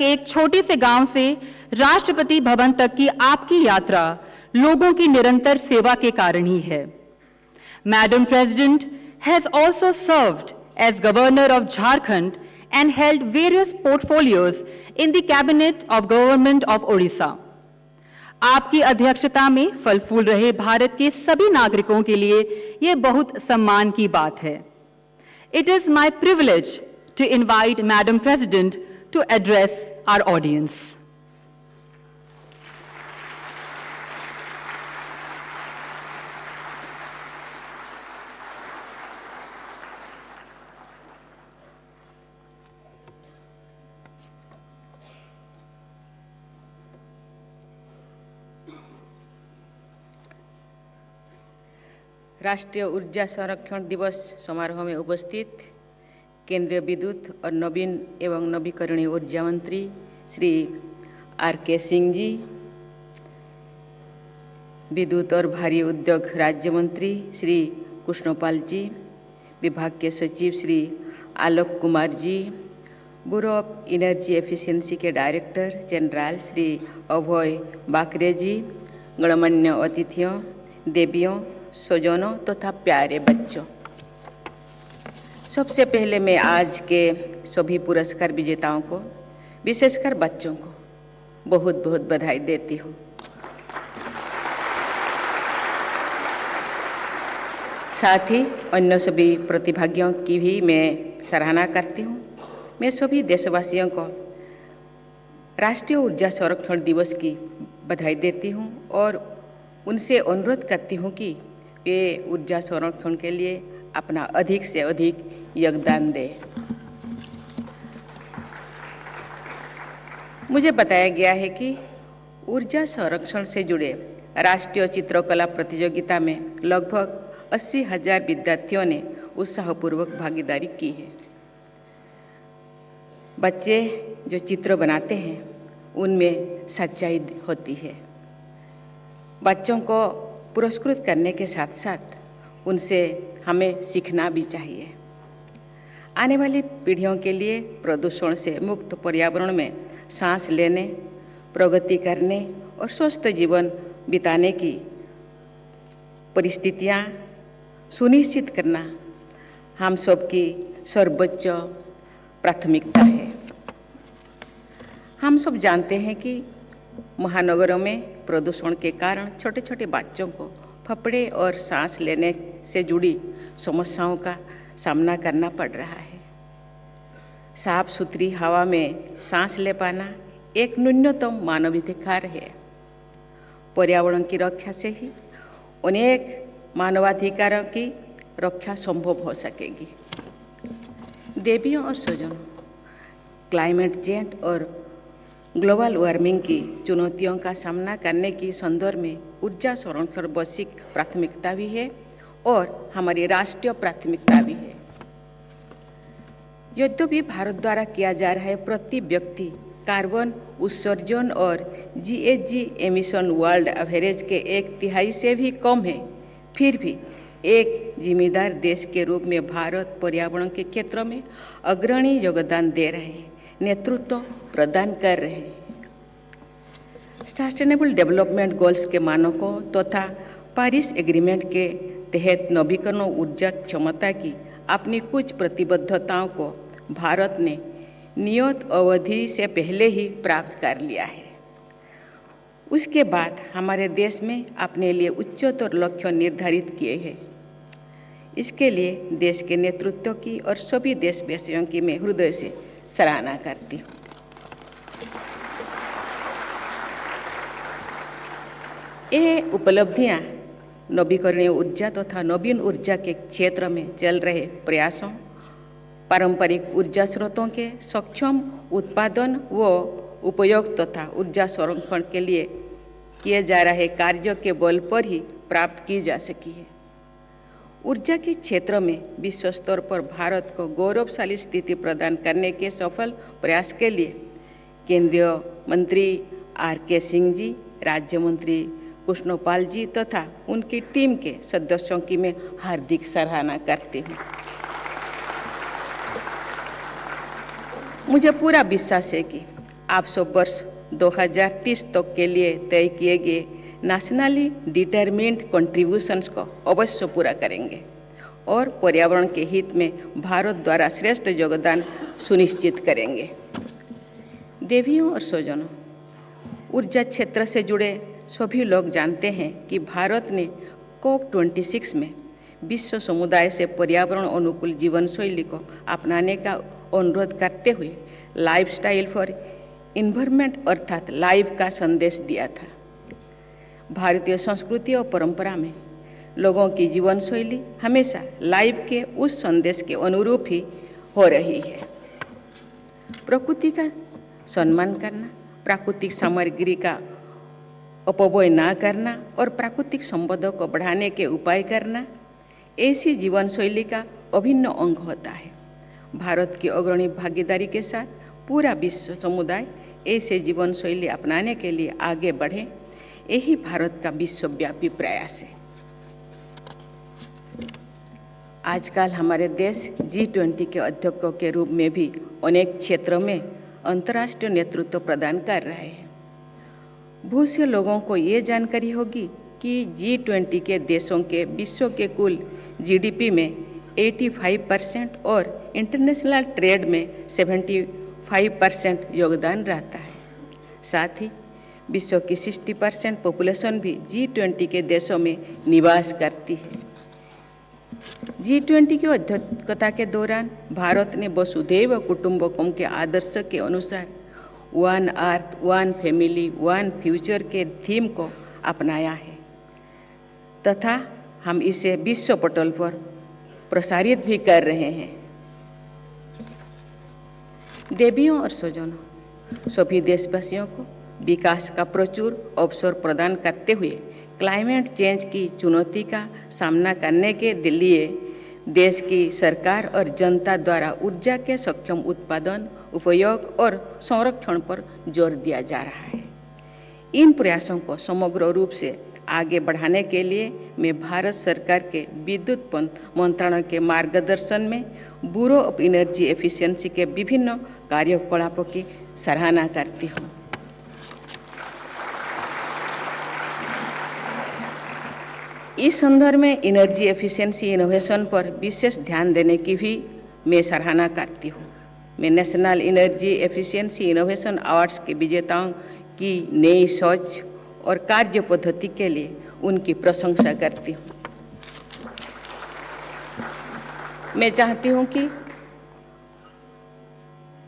एक छोटे से गांव से राष्ट्रपति भवन तक की आपकी यात्रा लोगों की निरंतर सेवा के कारण ही है। Madam President has also served as Governor of Jharkhand and held various portfolios in the Cabinet of Government of Odisha. आपकी अध्यक्षता में फल फूल रहे भारत के सभी नागरिकों के लिए ये बहुत सम्मान की बात है। It is my privilege to invite Madam President to address our audience. राष्ट्रीय ऊर्जा संरक्षण दिवस समारोह में उपस्थित केंद्रीय विद्युत और नवीन एवं नवीकरणीय ऊर्जा मंत्री श्री आर.के. सिंह जी, विद्युत और भारी उद्योग राज्य मंत्री श्री कृष्णपाल जी, विभाग के सचिव Shri Alok Kumar ji, bureau of energy efficiency के डायरेक्टर जनरल श्री अभय बाकरे जी, गणमान्य अतिथियों, देवियों, स्वजनों तथा प्यारे बच्चों, सबसे पहले मैं आज के सभी पुरस्कार विजेताओं को, विशेषकर बच्चों को बहुत बहुत बधाई देती हूँ। साथ ही अन्य सभी प्रतिभागियों की भी मैं सराहना करती हूँ। मैं सभी देशवासियों को राष्ट्रीय ऊर्जा संरक्षण दिवस की बधाई देती हूँ और उनसे अनुरोध करती हूँ कि वे ऊर्जा संरक्षण के लिए अपना अधिक से अधिक योगदान दें। मुझे बताया गया है कि ऊर्जा संरक्षण से जुड़े राष्ट्रीय चित्रकला प्रतियोगिता में लगभग 80,000 विद्यार्थियों ने उत्साहपूर्वक भागीदारी की है। बच्चे जो चित्र बनाते हैं उनमें सच्चाई होती है। बच्चों को पुरस्कृत करने के साथ साथ उनसे हमें सीखना भी चाहिए। आने वाली पीढ़ियों के लिए प्रदूषण से मुक्त पर्यावरण में सांस लेने, प्रगति करने और स्वस्थ जीवन बिताने की परिस्थितियां सुनिश्चित करना हम सबकी सर्वोच्च प्राथमिकता है। हम सब जानते हैं कि महानगरों में प्रदूषण के कारण छोटे छोटे बच्चों को फेफड़े और सांस लेने से जुड़ी समस्याओं का सामना करना पड़ रहा है। साफ सुथरी हवा में सांस ले पाना एक न्यूनतम मानवाधिकार है। पर्यावरण की रक्षा से ही अनेक मानवाधिकारों की रक्षा संभव हो सकेगी। देवियों और स्वजनों, क्लाइमेट चेंज और ग्लोबल वार्मिंग की चुनौतियों का सामना करने की संदर्भ में ऊर्जा संरक्षण वैश्विक प्राथमिकता भी है और हमारी राष्ट्रीय प्राथमिकता भी है। यद्यपि भारत द्वारा किया जा रहा है प्रति व्यक्ति कार्बन उत्सर्जन और GHG एमिशन वर्ल्ड एवरेज के 1/3 से भी कम है, फिर भी एक जिम्मेदार देश के रूप में भारत पर्यावरण के क्षेत्र में अग्रणी योगदान दे रहे हैं, नेतृत्व प्रदान कर रहे हैं। सस्टेनेबल डेवलपमेंट गोल्स के मानकों तथा पेरिस एग्रीमेंट के तहत नवीकरण ऊर्जा क्षमता की अपनी कुछ प्रतिबद्धताओं को भारत ने नियत अवधि से पहले ही प्राप्त कर लिया है। उसके बाद हमारे देश में अपने लिए उच्चतर लक्ष्य निर्धारित किए हैं। इसके लिए देश के नेतृत्व की और सभी देशवासियों की मैं हृदय से सराहना करती हूँ। ये उपलब्धियाँ नवीकरणीय ऊर्जा तथा नवीन ऊर्जा के क्षेत्र में चल रहे प्रयासों, पारंपरिक ऊर्जा स्रोतों के सक्षम उत्पादन व उपयोग तथा ऊर्जा संरक्षण के लिए किए जा रहे कार्यों के बल पर ही प्राप्त की जा सकी है। ऊर्जा के क्षेत्र में विश्व स्तर पर भारत को गौरवशाली स्थिति प्रदान करने के सफल प्रयास के लिए केंद्रीय मंत्री आर.के. सिंह जी, राज्य मंत्री कृष्णपाल जी तथा उनकी टीम के सदस्यों की मैं हार्दिक सराहना करती हूँ। मुझे पूरा विश्वास है कि आप सब वर्ष 2030 तक के लिए तय किए गए नेशनली डिटरमिन्ड कंट्रीब्यूशंस को अवश्य पूरा करेंगे और पर्यावरण के हित में भारत द्वारा श्रेष्ठ योगदान सुनिश्चित करेंगे। देवियों और स्वजनों, ऊर्जा क्षेत्र से जुड़े सभी लोग जानते हैं कि भारत ने COP26 में विश्व समुदाय से पर्यावरण अनुकूल जीवन शैली को अपनाने का अनुरोध करते हुए लाइफस्टाइल फॉर इन्वायरमेंट अर्थात लाइव का संदेश दिया था। भारतीय संस्कृति और परंपरा में लोगों की जीवन शैली हमेशा लाइव के उस संदेश के अनुरूप ही हो रही है। प्रकृति का सम्मान करना, प्राकृतिक सामग्री का अपव्यय न करना और प्राकृतिक संपदा को बढ़ाने के उपाय करना ऐसी जीवन शैली का अभिन्न अंग होता है। भारत की अग्रणी भागीदारी के साथ पूरा विश्व समुदाय ऐसे जीवन शैली अपनाने के लिए आगे बढ़े, यही भारत का विश्वव्यापी प्रयास है। आजकल हमारे देश G20 के अध्यक्षों के रूप में भी अनेक क्षेत्रों में अंतर्राष्ट्रीय नेतृत्व प्रदान कर रहे हैं। बहुत से लोगों को ये जानकारी होगी कि G20 के देशों के विश्व के कुल GDP में 85% और इंटरनेशनल ट्रेड में 75% योगदान रहता है। साथ ही विश्व की 60% पॉपुलेशन भी G20 के देशों में निवास करती है। G20 की अध्यक्षता के दौरान भारत ने वसुधैव कुटुंबकम के आदर्श के अनुसार one earth, one family, one future के थीम को अपनाया है तथा हम इसे विश्व पटल पर प्रसारित भी कर रहे हैं। देवियों और स्वजनों, सभी देशवासियों को विकास का प्रचुर अवसर प्रदान करते हुए क्लाइमेट चेंज की चुनौती का सामना करने के लिए देश की सरकार और जनता द्वारा ऊर्जा के सक्षम उत्पादन, उपयोग और संरक्षण पर जोर दिया जा रहा है। इन प्रयासों को समग्र रूप से आगे बढ़ाने के लिए मैं भारत सरकार के विद्युत मंत्रालय के मार्गदर्शन में ब्यूरो ऑफ एनर्जी एफिशिएंसी के विभिन्न कार्यकलापों की सराहना करती हूँ। इस संदर्भ में एनर्जी एफिशिएंसी इनोवेशन पर विशेष ध्यान देने की भी मैं सराहना करती हूँ। मैं national energy efficiency innovation awards के विजेताओं की नई सोच और कार्य पद्धति के लिए उनकी प्रशंसा करती हूँ। मैं चाहती हूँ कि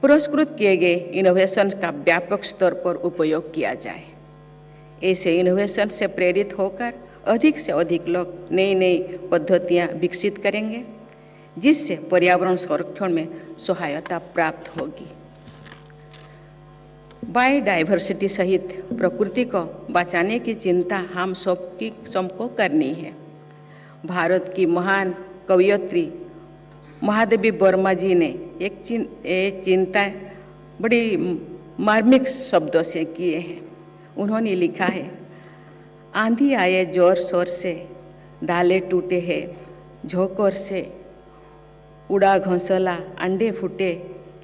पुरस्कृत किए गए इनोवेशन का व्यापक स्तर पर उपयोग किया जाए। ऐसे इनोवेशन से प्रेरित होकर अधिक से अधिक लोग नई नई पद्धतियाँ विकसित करेंगे, जिससे पर्यावरण संरक्षण में सहायता प्राप्त होगी। बायोडाइवर्सिटी सहित प्रकृति को बचाने की चिंता हम सबको करनी है। भारत की महान कवयित्री महादेवी वर्मा जी ने एक चिंता बड़ी मार्मिक शब्दों से किए हैं। उन्होंने लिखा है, आंधी आए जोर शोर से, डाले टूटे हैं झोंकोर से, उड़ा घोंसला अंडे फूटे,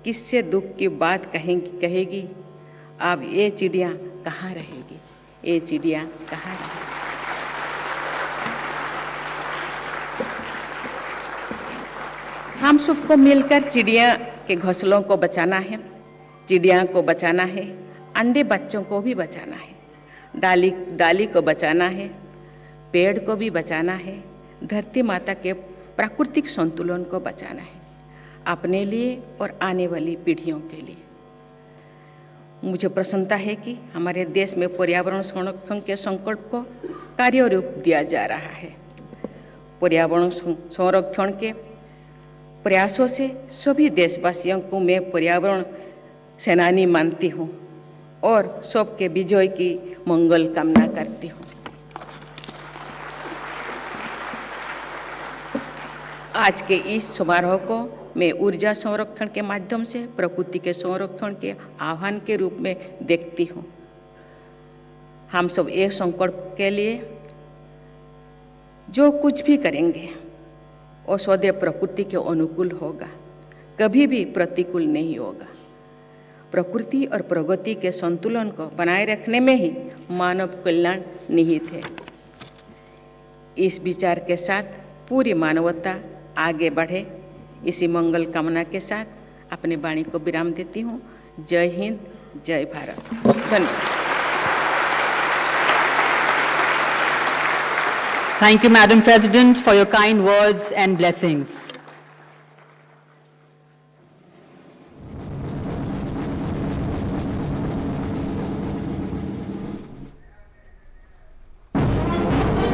किससे दुख की बात कहेगी, अब ये चिड़िया कहाँ रहेगी, ये चिड़िया कहाँ रहेगी। हम सबको मिलकर चिड़िया के घोंसलों को बचाना है, चिड़िया को बचाना है, अंडे बच्चों को भी बचाना है, डाली को बचाना है, पेड़ को भी बचाना है, धरती माता के प्राकृतिक संतुलन को बचाना है, अपने लिए और आने वाली पीढ़ियों के लिए। मुझे प्रसन्नता है कि हमारे देश में पर्यावरण संरक्षण के संकल्प को कार्य रूप दिया जा रहा है। पर्यावरण संरक्षण के प्रयासों से सभी देशवासियों को मैं पर्यावरण सेनानी मानती हूँ और सबके विजय की मंगल कामना करती हूँ। आज के इस समारोह को मैं ऊर्जा संरक्षण के माध्यम से प्रकृति के संरक्षण के आह्वान के रूप में देखती हूँ। हम सब एक संकल्प के लिए जो कुछ भी करेंगे वो सदैव प्रकृति के अनुकूल होगा, कभी भी प्रतिकूल नहीं होगा। प्रकृति और प्रगति के संतुलन को बनाए रखने में ही मानव कल्याण निहित है। इस विचार के साथ पूरी मानवता आगे बढ़े, इसी मंगल कामना के साथ अपनी वाणी को विराम देती हूँ। जय हिंद, जय भारत। धन्यवाद। Thank you, Madam President, for your kind words and blessings.